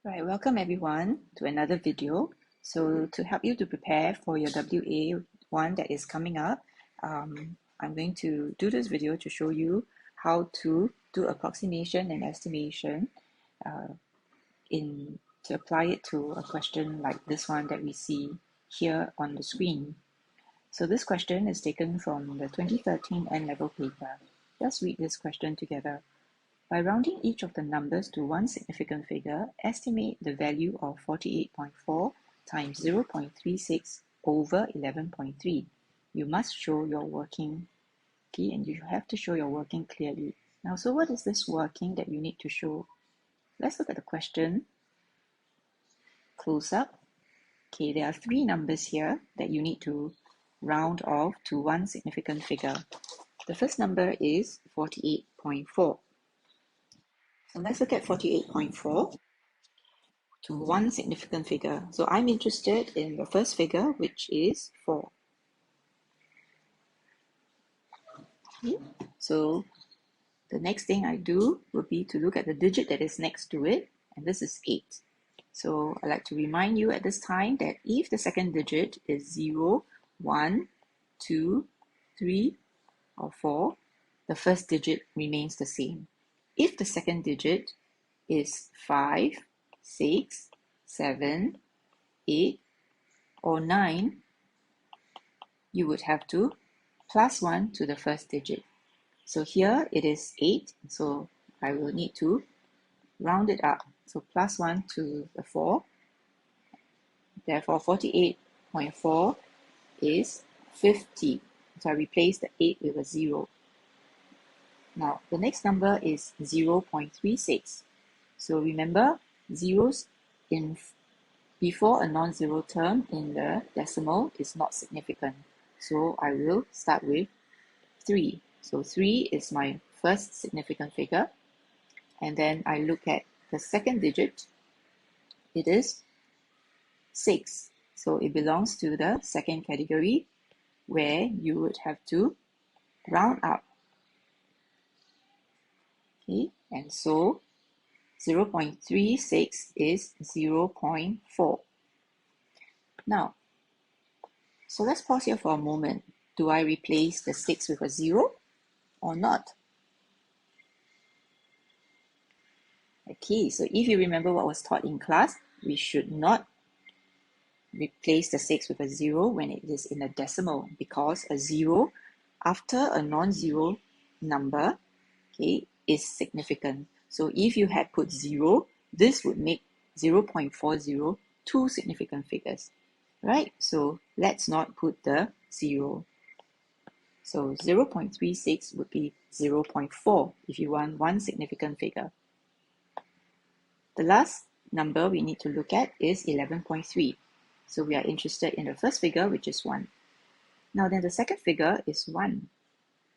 Right, welcome everyone to another video. So to help you to prepare for your WA1 that is coming up, I'm going to do this video to show you how to do approximation and estimation uh, to apply it to a question like this one that we see here on the screen. So this question is taken from the 2013 N-level paper. Let's read this question together. By rounding each of the numbers to one significant figure, estimate the value of 48.4 times 0.36 over 11.3. You must show your working, okay, and you have to show your working clearly. Now, so what is this working that you need to show? Let's look at the question close up. Okay, there are three numbers here that you need to round off to one significant figure. The first number is 48.4. So let's look at 48.4 to one significant figure. So I'm interested in the first figure, which is 4. Okay. So the next thing I do would be to look at the digit that is next to it, and this is 8. So I like to remind you at this time that if the second digit is 0, 1, 2, 3, or 4, the first digit remains the same. If the second digit is 5, 6, 7, 8, or 9, you would have to plus 1 to the first digit. So here it is 8, so I will need to round it up. So plus 1 to the 4. Therefore, 48.4 is 50. So I replace the 8 with a 0. Now, the next number is 0.36. So remember, zeros before a non-zero term in the decimal is not significant. So I will start with 3. So 3 is my first significant figure. And then I look at the second digit. It is 6. So it belongs to the second category where you would have to round up. Okay, and so 0.36 is 0.4. Now, so let's pause here for a moment. Do I replace the 6 with a 0 or not? Okay, so if you remember what was taught in class, we should not replace the 6 with a 0 when it is in a decimal, because a 0 after a non-zero number, okay, is significant. So if you had put 0, this would make 0.40 two significant figures, right? So let's not put the 0. So 0.36 would be 0.4 if you want one significant figure. The last number we need to look at is 11.3. So we are interested in the first figure, which is 1. Now then the second figure is 1.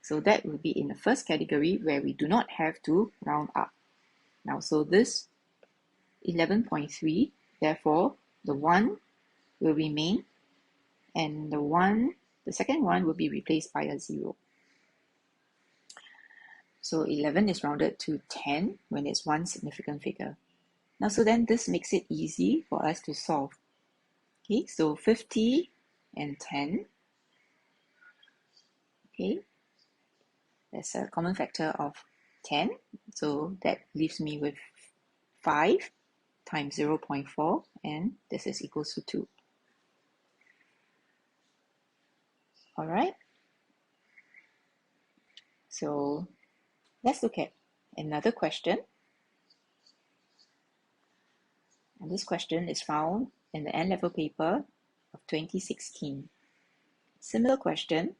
So that will be in the first category where we do not have to round up. Now, so this 11.3, therefore the 1 will remain, and the second one will be replaced by a 0. So 11 is rounded to 10 when it's one significant figure. Now, so then this makes it easy for us to solve. Okay, so 50 and 10. Okay, there's a common factor of 10. So that leaves me with 5 times 0.4, and this is equals to 2. All right. So let's look at another question. And this question is found in the N-level paper of 2016. Similar question.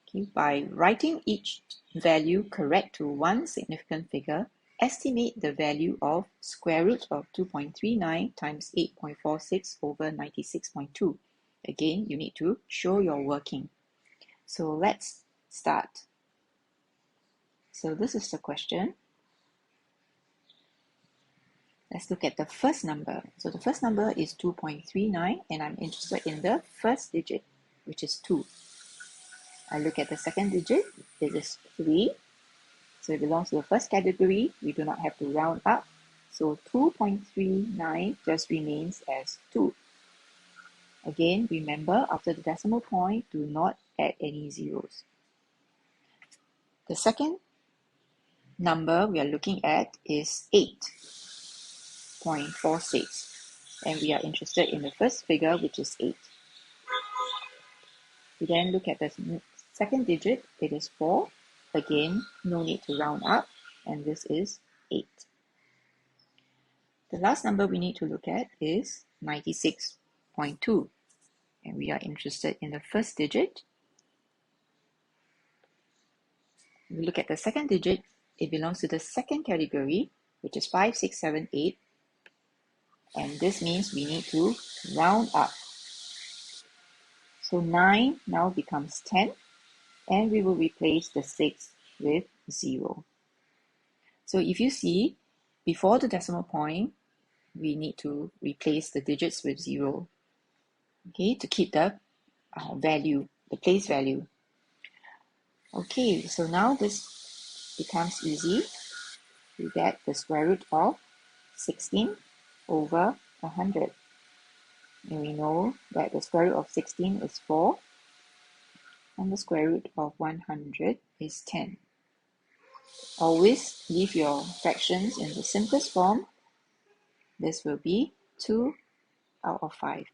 Okay, by writing each value correct to one significant figure, estimate the value of square root of 2.39 times 8.46 over 96.2. Again, you need to show your working. So let's start. So this is the question. Let's look at the first number. So the first number is 2.39, and I'm interested in the first digit, which is 2. I look at the second digit, it is 3. So it belongs to the first category. We do not have to round up. So 2.39 just remains as 2. Again, remember, after the decimal point, do not add any zeros. The second number we are looking at is 8.46. And we are interested in the first figure, which is 8. We then look at the second digit, it is 4. Again, no need to round up, and this is 8. The last number we need to look at is 96.2. And we are interested in the first digit. We look at the second digit, it belongs to the second category, which is 5, 6, 7, 8. And this means we need to round up. So 9 now becomes 10, and we will replace the 6 with 0. So if you see, before the decimal point, we need to replace the digits with 0, okay, to keep the value, the place value. Okay, so now this becomes easy. We get the square root of 16 over 100. And we know that the square root of 16 is 4, and the square root of 100 is 10. Always leave your fractions in the simplest form. This will be 2 out of 5.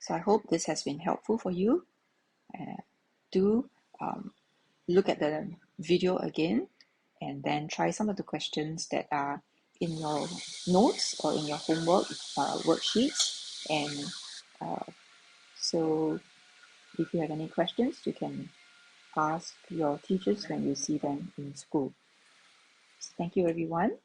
So I hope this has been helpful for you. Do look at the video again and then try some of the questions that are in your notes or in your homework worksheets. And so if you have any questions, you can ask your teachers when you see them in school. Thank you, everyone.